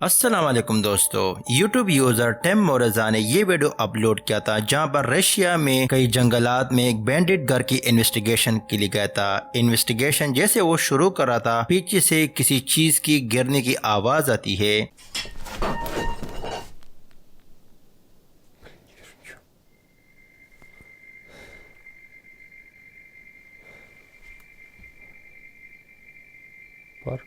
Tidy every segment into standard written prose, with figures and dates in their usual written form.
अस्सलाम वालेकुम दोस्तों। YouTube यूज़र टेम मोरेज़ा ने ये वीडियो अपलोड किया था जहां पर रशिया में कई जंगलात में एक बैंडिट घर की इन्वेस्टिगेशन के लिए गया था। इन्वेस्टिगेशन जैसे वो शुरू कर रहा था, पीछे से किसी चीज़ की गिरने की आवाज़ आती है। पर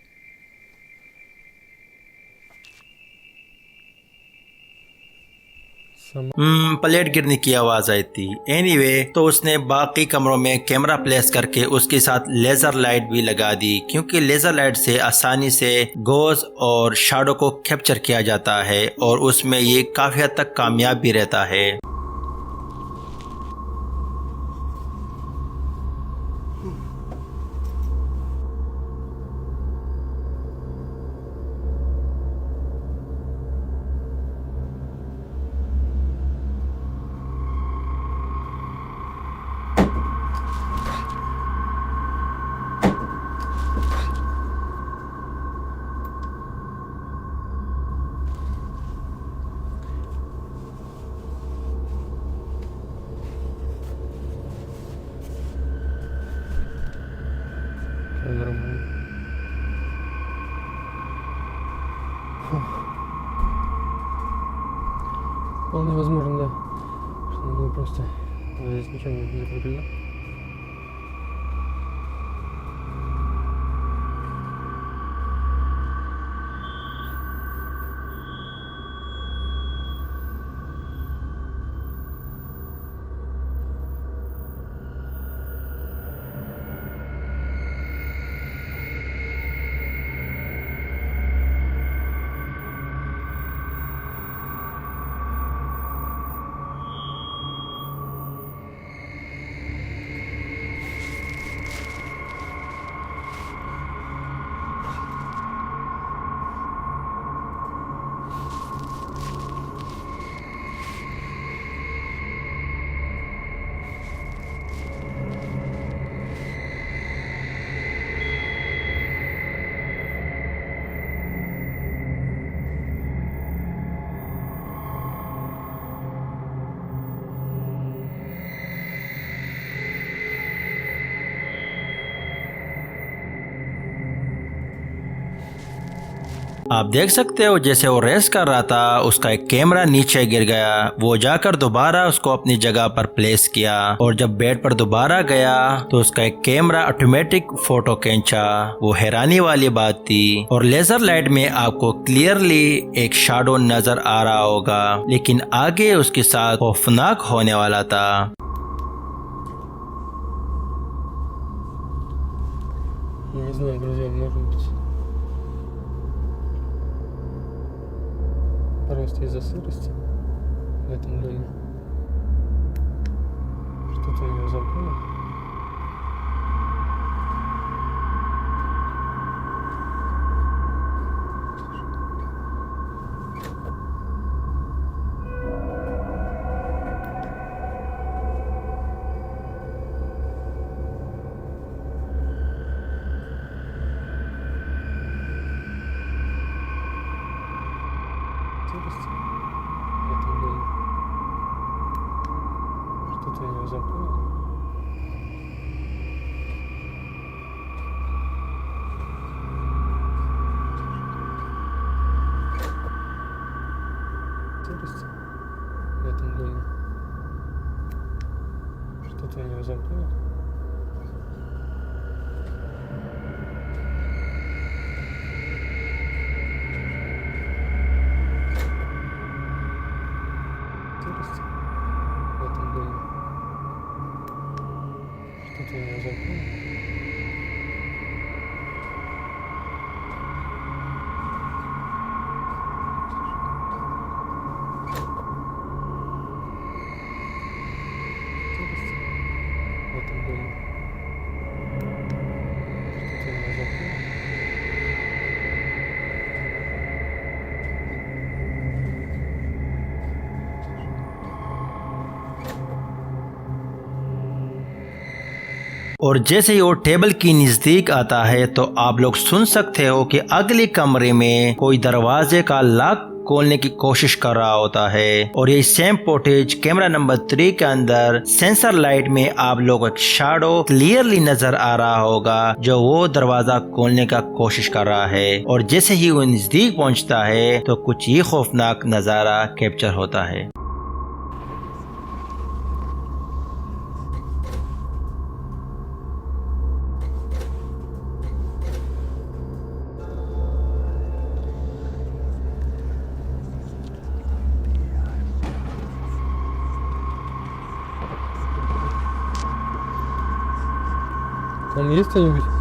प्लेट गिरने की आवाज़ आई थी। एनीवे, तो उसने बाकी कमरों में कैमरा प्लेस करके उसके साथ लेज़र लाइट भी लगा दी, क्योंकि लेज़र लाइट से आसानी से गोज और शैडो को कैप्चर किया जाता है और उसमें ये काफ़ी हद तक कामयाब भी रहता है। нормально. Вполне возможно, да. Что надо было просто... Здесь ничего не закреплено. आप देख सकते हो जैसे वो रेस कर रहा था, उसका एक कैमरा नीचे गिर गया। वो जाकर दोबारा उसको अपनी जगह पर प्लेस किया और जब बेड पर दोबारा गया तो उसका एक कैमरा ऑटोमेटिक फोटो खींचा। वो हैरानी वाली बात थी। और लेजर लाइट में आपको क्लियरली एक शैडो नजर आ रहा होगा, लेकिन आगे उसके साथ खौफनाक होने वाला था। Не знаю, друзья, может быть просто из-за сырости в этом доме. Что-то ее замкнуло. Сырости в этом доме. Что-то ее замкнуло. Сырости в этом доме. Что-то ее замкнуло. Сырости в этом доме. Что-то ее замкнуло. Сырости в этом доме. Что-то ее замкнуло. और जैसे ही वो टेबल की नजदीक आता है तो आप लोग सुन सकते हो कि अगले कमरे में कोई दरवाजे का लॉक खोलने की कोशिश कर रहा होता है। और ये सेम फुटेज कैमरा नंबर 3 के अंदर सेंसर लाइट में आप लोग एक शैडो क्लियरली नजर आ रहा होगा जो वो दरवाजा खोलने का कोशिश कर रहा है। और जैसे ही वो नजदीक पहुंचता है तो कुछ ही खौफनाक नजारा कैप्चर होता है। Там есть кто-нибудь?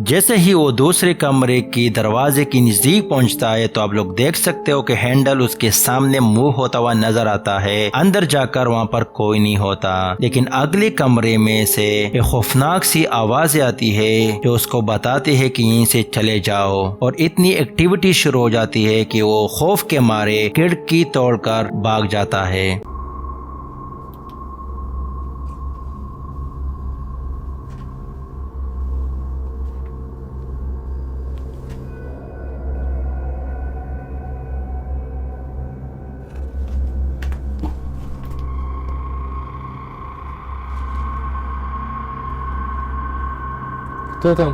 जैसे ही वो दूसरे कमरे की दरवाजे की नजदीक पहुंचता है तो आप लोग देख सकते हो कि हैंडल उसके सामने मूव होता हुआ नजर आता है। अंदर जाकर वहां पर कोई नहीं होता, लेकिन अगले कमरे में से एक खौफनाक सी आवाजें आती है जो उसको बताती है कि यहीं से चले जाओ। और इतनी एक्टिविटी शुरू हो जाती है कि वो खौफ के मारे खिड़की तोड़कर भाग जाता है। Кто там?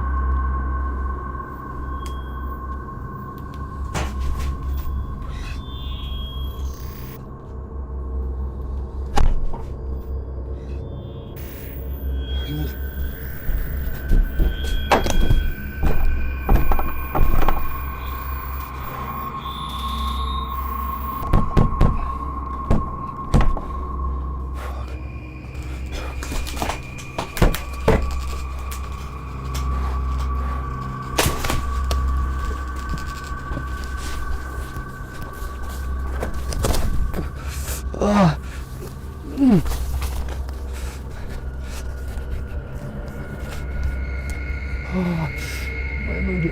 Мои ноги.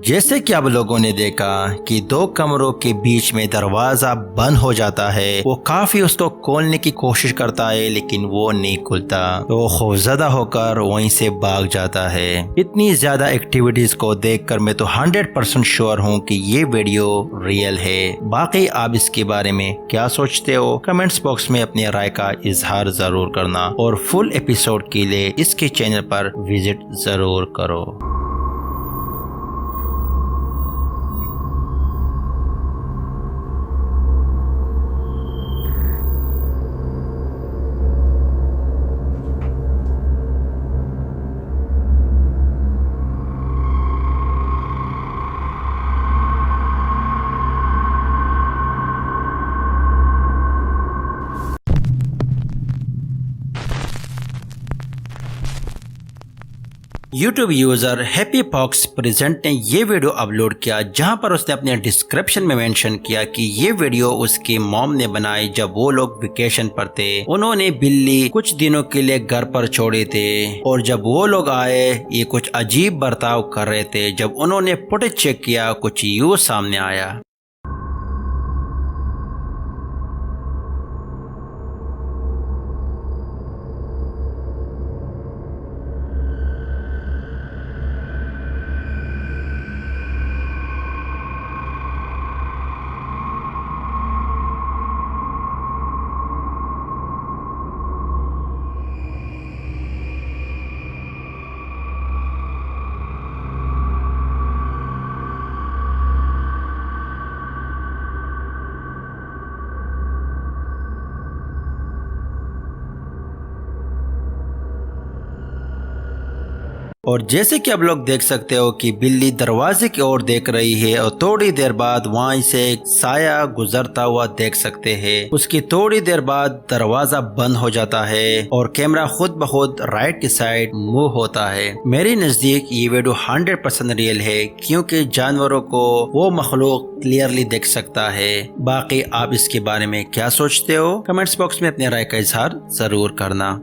जैसे कि आप लोगों ने देखा कि दो कमरों के बीच में दरवाजा बंद हो जाता है। वो काफी उसको खोलने की कोशिश करता है लेकिन वो नहीं खुलता, तो वो खौफजदा होकर वहीं से भाग जाता है। इतनी ज्यादा एक्टिविटीज को देखकर मैं तो 100% श्योर हूँ कि ये वीडियो रियल है। बाकी आप इसके बारे में क्या सोचते हो कमेंट्स बॉक्स में अपनी राय का इजहार जरूर करना और फुल एपिसोड के लिए इसके चैनल पर विजिट जरूर करो। YouTube user happy pox present ने ये वीडियो अपलोड किया जहां पर उसने अपने डिस्क्रिप्शन में मेंशन किया कि ये वीडियो उसकी मॉम ने बनाई जब वो लोग वेकेशन पर थे। उन्होंने बिल्ली कुछ दिनों के लिए घर पर छोड़े थे और जब वो लोग आए ये कुछ अजीब बर्ताव कर रहे थे। जब उन्होंने फुटेज चेक किया कुछ यूं सामने आया। और जैसे कि आप लोग देख सकते हो कि बिल्ली दरवाजे की ओर देख रही है और थोड़ी देर बाद वहाँ से एक साया गुजरता हुआ देख सकते हैं। उसकी थोड़ी देर बाद दरवाजा बंद हो जाता है और कैमरा खुद ब खुद राइट की साइड मूव होता है। मेरे नजदीक ये वीडियो 100% रियल है, क्योंकि जानवरों को वो मखलूक क्लियरली देख सकता है। बाकी आप इसके बारे में क्या सोचते हो, कमेंट्स बॉक्स में अपनी राय का इजहार जरूर करना।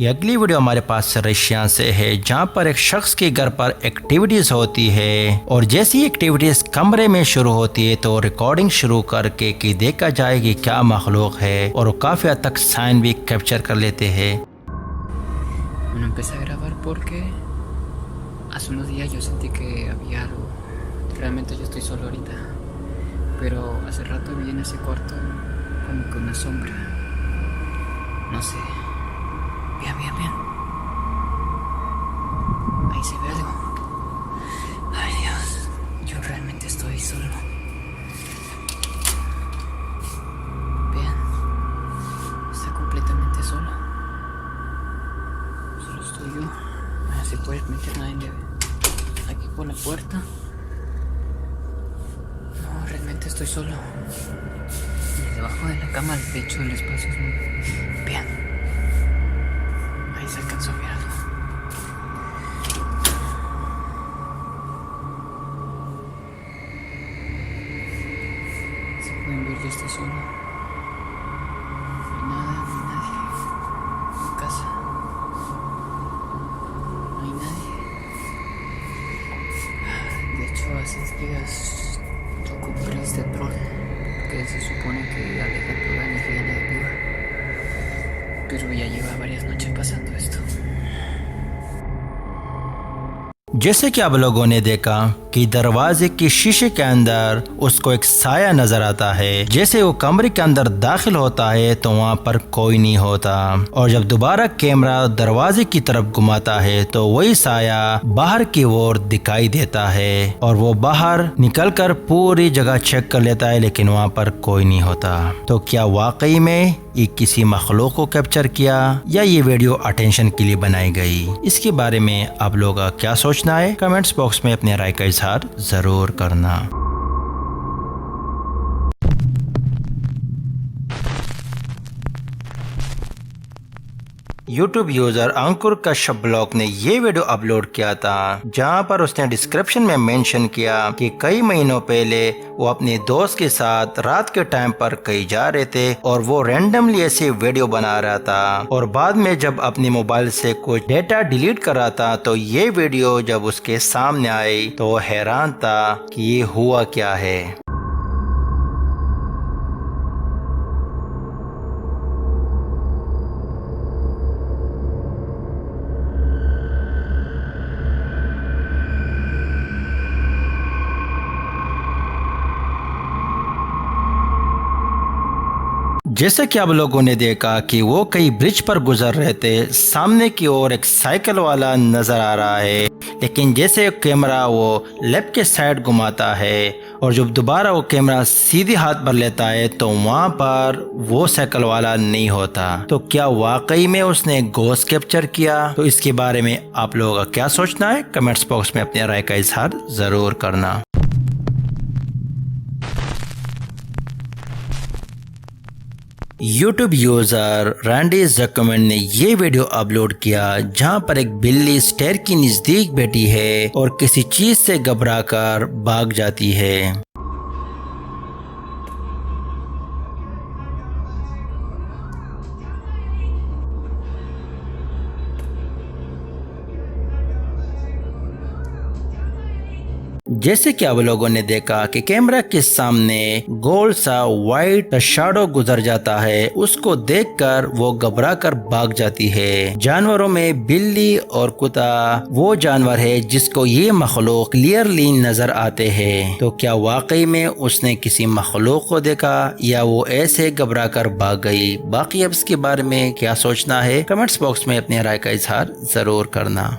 ये अगली वीडियो हमारे पास रशिया से है, जहाँ पर एक शख्स के घर पर एक्टिविटीज होती है और जैसी एक्टिविटीज कमरे में शुरू होती है तो रिकॉर्डिंग शुरू करके कि देखा जाए कि क्या मखलूक है, और वो काफी हद तक साइन भी कैप्चर कर लेते हैं। Bueno, empecé a grabar porque hace unos días yo sentí que había algo. Realmente yo estoy solo ahorita, pero hace rato vi en ese cuarto como que una sombra. No sé. Vean. Ahí se ve algo. Ay, Dios. Yo realmente estoy solo. Vean. Está completamente solo. Solo estoy yo. No se puede meter nadie aquí por la puerta. No, realmente estoy solo. Y debajo de la cama, el techo, el espacio es muy... Vean. Ahí se alcanzó a ver algo. Si pueden ver, yo estoy solo. No hay nadie. En casa. No hay nadie. De hecho, hace días yo compré este dron que se supone que aleja toda energía negativa. Pero ya lleva varias noches pasando esto. जैसे कि आप लोगों ने देखा कि दरवाजे की शीशे के अंदर उसको एक साया नजर आता है। जैसे वो कमरे के अंदर दाखिल होता है तो वहाँ पर कोई नहीं होता, और जब दोबारा कैमरा दरवाजे की तरफ घुमाता है तो वही साया बाहर की ओर दिखाई देता है, और वो बाहर निकलकर पूरी जगह चेक कर लेता है, लेकिन वहाँ पर कोई नहीं होता। तो क्या वाकई में ये किसी मखलूक को कैप्चर किया या ये वीडियो अटेंशन के लिए बनाई गई? इसके बारे में आप लोगों का क्या सोचना है, कमेंट्स बॉक्स में अपने राय का इजहार जरूर करना। यूट्यूब यूजर अंकुर कश्यप ब्लॉग ने ये वीडियो अपलोड किया था, जहां पर उसने डिस्क्रिप्शन में मेंशन किया कि कई महीनों पहले वो अपने दोस्त के साथ रात के टाइम पर कहीं जा रहे थे और वो रैंडमली ऐसे वीडियो बना रहा था, और बाद में जब अपने मोबाइल से कुछ डेटा डिलीट कर रहा था तो ये वीडियो जब उसके सामने आई तो वो हैरान था कि ये हुआ क्या है। जैसे कि आप लोगों ने देखा कि वो कई ब्रिज पर गुजर रहे थे, सामने की ओर एक साइकिल वाला नजर आ रहा है, लेकिन जैसे कैमरा वो लेफ्ट के साइड घुमाता है और जब दोबारा वो कैमरा सीधे हाथ पर लेता है तो वहाँ पर वो साइकिल वाला नहीं होता। तो क्या वाकई में उसने घोस्ट कैप्चर किया? तो इसके बारे में आप लोगों का क्या सोचना है, कमेंट्स बॉक्स में अपने राय का इजहार जरूर करना। यूट्यूब यूजर रैंडी जकमेंट ने ये वीडियो अपलोड किया, जहां पर एक बिल्ली स्टेयर की नजदीक बैठी है और किसी चीज से घबराकर भाग जाती है। जैसे कि आप लोगों ने देखा कि कैमरा के सामने गोल सा वाइट शैडो गुजर जाता है, उसको देखकर वो घबरा कर भाग जाती है। जानवरों में बिल्ली और कुत्ता वो जानवर है जिसको ये मखलूक क्लियरली नजर आते हैं। तो क्या वाकई में उसने किसी मखलूक को देखा या वो ऐसे घबरा कर भाग गई? बाकी अब इसके बारे में क्या सोचना है, कमेंट्स बॉक्स में अपनी राय का इजहार जरूर करना।